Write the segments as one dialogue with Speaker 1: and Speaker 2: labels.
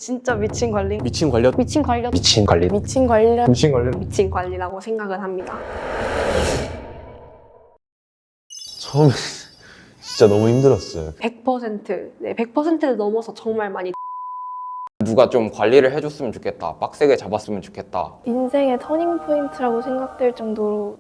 Speaker 1: 진짜 미친 관리?
Speaker 2: 미친 관련?
Speaker 1: 미친 관리?
Speaker 2: 미친 관리?
Speaker 1: 미친 관리?
Speaker 2: 미친 관련?
Speaker 1: 미친 관리라고 생각을 합니다.
Speaker 3: 처음에 진짜 너무 힘들었어요.
Speaker 1: 100%, 네, 100%를 넘어서 정말 많이
Speaker 2: 누가 좀 관리를 해줬으면 좋겠다, 빡세게 잡았으면 좋겠다.
Speaker 4: 인생의 터닝포인트라고 생각될 정도로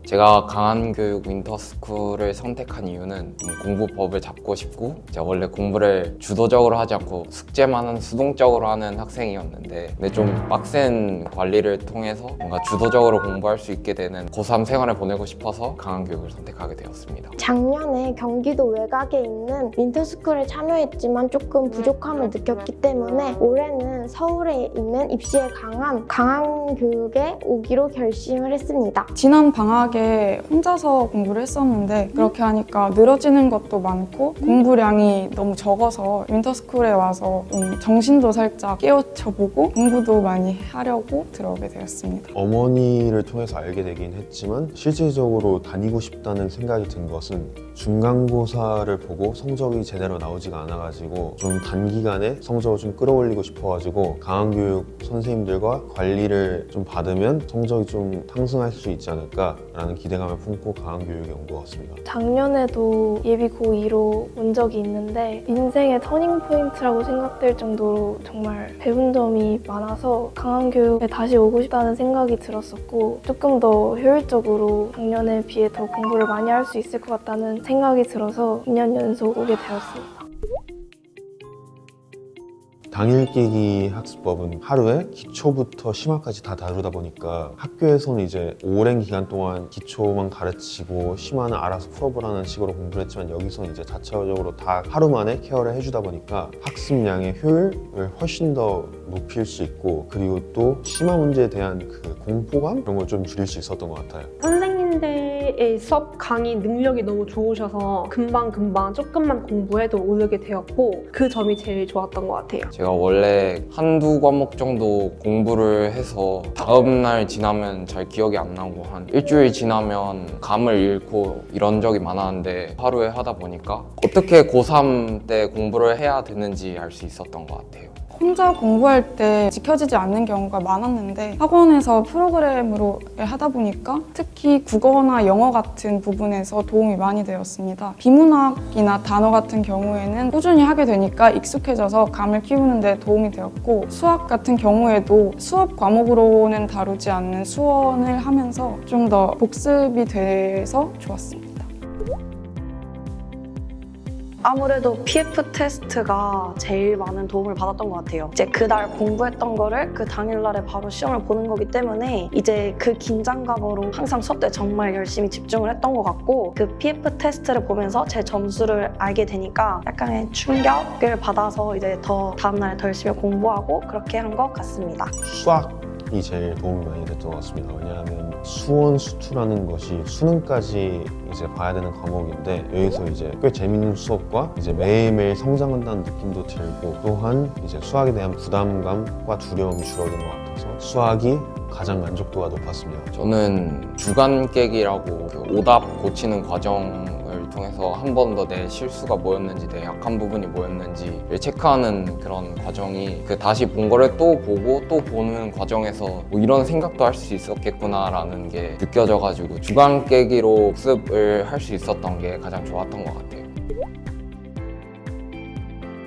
Speaker 2: 제가 강한교육 윈터스쿨을 선택한 이유는 공부법을 잡고 싶고, 제가 원래 공부를 주도적으로 하지 않고 숙제만 수동적으로 하는 학생이었는데, 근데 좀 빡센 관리를 통해서 뭔가 주도적으로 공부할 수 있게 되는 고3 생활을 보내고 싶어서 강한교육을 선택하게 되었습니다.
Speaker 5: 작년에 경기도 외곽에 있는 윈터스쿨에 참여했지만 조금 부족함을 느꼈기 때문에 올해는 서울에 있는 입시에 강한 강한교육에 오기로 결심을 했습니다.
Speaker 6: 지난 방학에 혼자서 공부를 했었는데 그렇게 하니까 늘어지는 것도 많고 공부량이 너무 적어서 윈터스쿨에 와서 좀 정신도 살짝 깨우쳐보고 공부도 많이 하려고 들어오게 되었습니다.
Speaker 3: 어머니를 통해서 알게 되긴 했지만 실질적으로 다니고 싶다는 생각이 든 것은 중간고사를 보고 성적이 제대로 나오지가 않아가지고 좀 단기간에 성적을 좀 끌어올리고 싶어가지고 강한교육 선생님들과 관리를 좀 받으면 성적이 좀 상승할 수 있지 않을까라는 기대감을 품고 강한교육에 온 것 같습니다.
Speaker 4: 작년에도 예비 고2로 온 적이 있는데 인생의 터닝포인트라고 생각될 정도로 정말 배운 점이 많아서 강한교육에 다시 오고 싶다는 생각이 들었었고, 조금 더 효율적으로 작년에 비해 더 공부를 많이 할 수 있을 것 같다는 생각이 들어서 2년 연속 오게 되었습니다.
Speaker 3: 당일 깨기 학습법은 하루에 기초부터 심화까지 다 다루다 보니까 학교에서는 이제 오랜 기간 동안 기초만 가르치고 심화는 알아서 풀어보라는 식으로 공부를 했지만, 여기서는 이제 자체적으로 다 하루 만에 케어를 해주다 보니까 학습량의 효율을 훨씬 더 높일 수 있고, 그리고 또 심화 문제에 대한 그 공포감? 그런 걸 좀 줄일 수 있었던 것 같아요.
Speaker 1: 선생님들의 수업 강의 능력이 너무 좋으셔서 금방 조금만 공부해도 오르게 되었고, 그 점이 제일 좋았던 것 같아요.
Speaker 2: 제가 원래 한두 과목 정도 공부를 해서 다음날 지나면 잘 기억이 안 나고 한 일주일 지나면 감을 잃고 이런 적이 많았는데, 하루에 하다 보니까 어떻게 고3 때 공부를 해야 되는지 알 수 있었던 것 같아요.
Speaker 6: 혼자 공부할 때 지켜지지 않는 경우가 많았는데 학원에서 프로그램으로 하다 보니까 특히 국어나 영어 같은 부분에서 도움이 많이 되었습니다. 비문학이나 단어 같은 경우에는 꾸준히 하게 되니까 익숙해져서 감을 키우는 데 도움이 되었고, 수학 같은 경우에도 수업 과목으로는 다루지 않는 수원을 하면서 좀 더 복습이 돼서 좋았습니다.
Speaker 7: 아무래도 PF 테스트가 제일 많은 도움을 받았던 것 같아요. 이제 그날 공부했던 거를 그 당일날에 바로 시험을 보는 거기 때문에 이제 그 긴장감으로 항상 수업 때 정말 열심히 집중을 했던 것 같고, 그 PF 테스트를 보면서 제 점수를 알게 되니까 약간의 충격을 받아서 이제 더 다음날에 더 열심히 공부하고 그렇게 한 것 같습니다.
Speaker 3: 수학이 제일 도움이 많이 됐던 것 같습니다. 왜냐하면 수원, 수투라는 것이 수능까지 이제 봐야 되는 과목인데, 여기서 이제 꽤 재밌는 수업과 이제 매일매일 성장한다는 느낌도 들고, 또한 이제 수학에 대한 부담감과 두려움이 줄어든 것 같아서 수학이 가장 만족도가 높았습니다.
Speaker 2: 저는 주간 깨기라고 그 오답 고치는 과정을 통해서 한 번 더 내 실수가 뭐였는지, 내 약한 부분이 뭐였는지를 체크하는 그런 과정이, 그 다시 본 거를 또 보고 또 보는 과정에서 뭐 이런 생각도 할 수 있었겠구나 라는 게 느껴져가지고 주간 깨기로 복습을 할 수 있었던 게 가장 좋았던 것 같아요.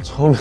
Speaker 3: 처음에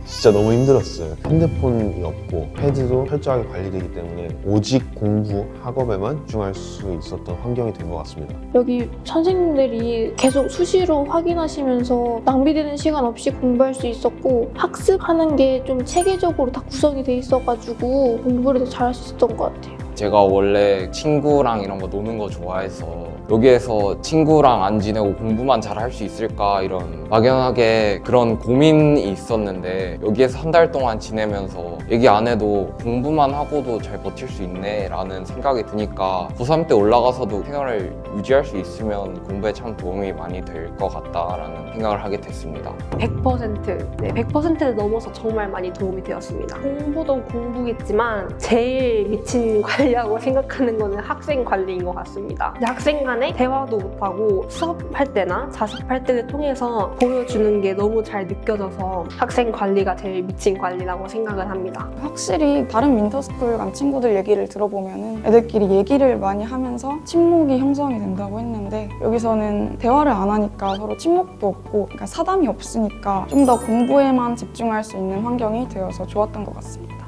Speaker 3: 진짜 너무 힘들었어요. 핸드폰이 없고 패드도 철저하게 관리되기 때문에 오직 공부, 학업에만 집중할 수 있었던 환경이 된 것 같습니다.
Speaker 5: 여기 선생님들이 계속 수시로 확인하시면서 낭비되는 시간 없이 공부할 수 있었고, 학습하는 게 좀 체계적으로 다 구성이 돼 있어가지고 공부를 더 잘할 수 있었던 것 같아요.
Speaker 2: 제가 원래 친구랑 이런 거 노는 거 좋아해서 여기에서 친구랑 안 지내고 공부만 잘 할 수 있을까, 이런 막연하게 그런 고민이 있었는데, 여기에서 한 달 동안 지내면서 얘기 안 해도 공부만 하고도 잘 버틸 수 있네 라는 생각이 드니까 고3 때 올라가서도 생활을 유지할 수 있으면 공부에 참 도움이 많이 될 것 같다라는 생각을 하게 됐습니다.
Speaker 1: 100%, 네, 100%를 넘어서 정말 많이 도움이 되었습니다. 공부도 공부겠지만 제일 미친 관리라고 생각하는 거는 학생 관리인 것 같습니다. 학생 간 시간에 대화도 못하고 수업할 때나 자습할 때를 통해서 보여주는 게 너무 잘 느껴져서 학생 관리가 제일 미친 관리라고 생각을 합니다.
Speaker 6: 확실히 다른 윈터스쿨 간 친구들 얘기를 들어보면은 애들끼리 얘기를 많이 하면서 친목이 형성이 된다고 했는데 여기서는 대화를 안 하니까 서로 친목도 없고 그러니까 사담이 없으니까 좀 더 공부에만 집중할 수 있는 환경이 되어서 좋았던 것 같습니다.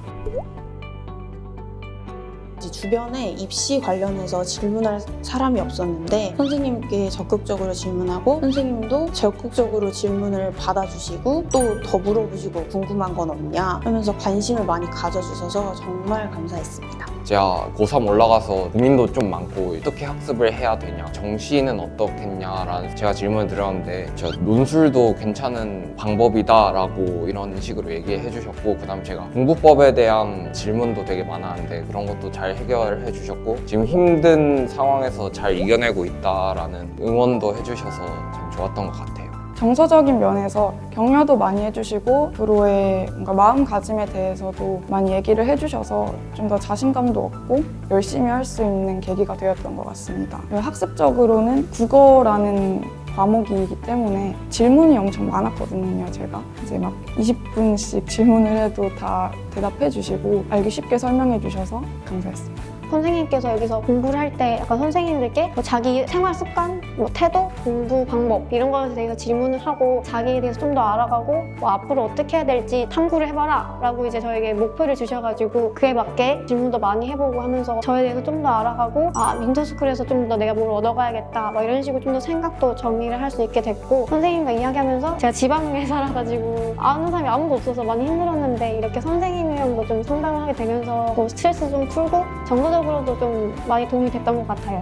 Speaker 8: 주변에 입시 관련해서 질문할 사람이 없었는데 선생님께 적극적으로 질문하고 선생님도 적극적으로 질문을 받아주시고 또 더 물어보시고 궁금한 건 없냐 하면서 관심을 많이 가져주셔서 정말 감사했습니다.
Speaker 2: 제가 고3 올라가서 고민도 좀 많고 어떻게 학습을 해야 되냐, 정시는 어떻겠냐라는 제가 질문을 드렸는데 제가 논술도 괜찮은 방법이다라고 이런 식으로 얘기해 주셨고 그 다음 제가 공부법에 대한 질문도 되게 많았는데 그런 것도 잘 해결해 주셨고 지금 힘든 상황에서 잘 이겨내고 있다라는 응원도 해주셔서 참 좋았던 것 같아요.
Speaker 6: 정서적인 면에서 격려도 많이 해주시고 앞으로의 뭔가 마음가짐에 대해서도 많이 얘기를 해주셔서 좀 더 자신감도 얻고 열심히 할 수 있는 계기가 되었던 것 같습니다. 학습적으로는 국어라는 과목이기 때문에 질문이 엄청 많았거든요. 제가 이제 막 20분씩 질문을 해도 다 대답해 주시고 알기 쉽게 설명해 주셔서 감사했습니다.
Speaker 5: 선생님께서 여기서 공부를 할 때 약간 선생님들께 뭐 자기 생활 습관, 뭐 태도, 공부 방법 이런 거에 대해서 질문을 하고 자기에 대해서 좀 더 알아가고 뭐 앞으로 어떻게 해야 될지 탐구를 해봐라 라고 이제 저에게 목표를 주셔가지고 그에 맞게 질문도 많이 해보고 하면서 저에 대해서 좀 더 알아가고 아 윈터스쿨에서 좀 더 내가 뭘 얻어가야겠다 막 이런 식으로 좀 더 생각도 정리를 할 수 있게 됐고 선생님과 이야기하면서 제가 지방에 살아가지고 아는 사람이 아무도 없어서 많이 힘들었는데 이렇게 선생님이랑도 좀 상담을 하게 되면서 뭐 스트레스 좀 풀고 정서적으로도 좀 많이 도움이 됐던 것 같아요.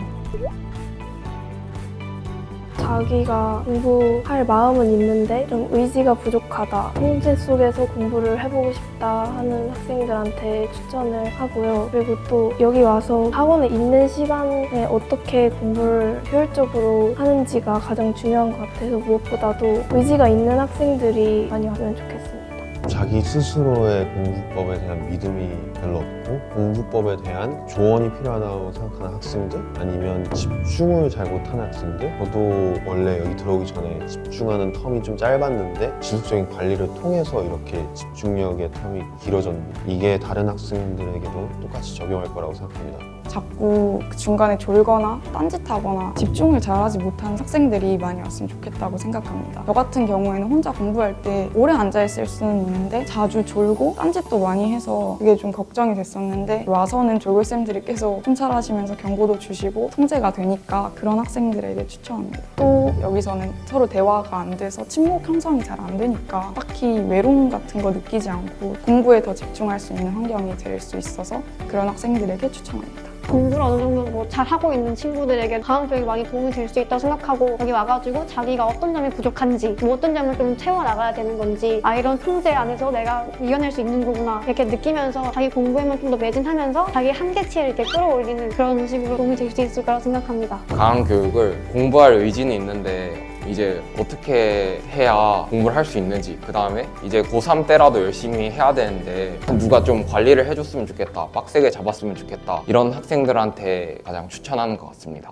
Speaker 4: 자기가 공부할 마음은 있는데 좀 의지가 부족하다. 통제 속에서 공부를 해보고 싶다 하는 학생들한테 추천을 하고요. 그리고 또 여기 와서 학원에 있는 시간에 어떻게 공부를 효율적으로 하는지가 가장 중요한 것 같아서 무엇보다도 의지가 있는 학생들이 많이 왔으면 좋겠습니다.
Speaker 3: 자기 스스로의 공부법에 대한 믿음이 별로 없고 공부법에 대한 조언이 필요하다고 생각하는 학생들 아니면 집중을 잘 못하는 학생들 저도 원래 여기 들어오기 전에 집중하는 텀이 좀 짧았는데 지속적인 관리를 통해서 이렇게 집중력의 텀이 길어졌는데 이게 다른 학생들에게도 똑같이 적용할 거라고 생각합니다.
Speaker 6: 자꾸 중간에 졸거나 딴짓하거나 집중을 잘하지 못하는 학생들이 많이 왔으면 좋겠다고 생각합니다. 저 같은 경우에는 혼자 공부할 때 오래 앉아있을 수는 있는데 자주 졸고 딴짓도 많이 해서 그게 좀 걱정이 됐었는데 와서는 졸골쌤들이 계속 통찰하시면서 경고도 주시고 통제가 되니까 그런 학생들에게 추천합니다. 또 여기서는 서로 대화가 안 돼서 친목 형성이 잘 안 되니까 딱히 외로움 같은 거 느끼지 않고 공부에 더 집중할 수 있는 환경이 될 수 있어서 그런 학생들에게 추천합니다.
Speaker 5: 공부를 어느 정도 뭐 잘하고 있는 친구들에게 강학교육이 많이 도움이 될 수 있다고 생각하고 여기 와가지고 자기가 어떤 점이 부족한지 뭐 어떤 점을 좀 채워나가야 되는 건지 아 이런 통제 안에서 내가 이겨낼 수 있는 거구나 이렇게 느끼면서 자기 공부에만 좀 더 매진하면서 자기 한계치를 이렇게 끌어올리는 그런 식으로 도움이 될 수 있을 거라고 생각합니다.
Speaker 2: 강한 교육을 공부할 의지는 있는데 이제 어떻게 해야 공부를 할 수 있는지 그 다음에 이제 고3 때라도 열심히 해야 되는데 누가 좀 관리를 해줬으면 좋겠다 빡세게 잡았으면 좋겠다 이런 학생들한테 가장 추천하는 것 같습니다.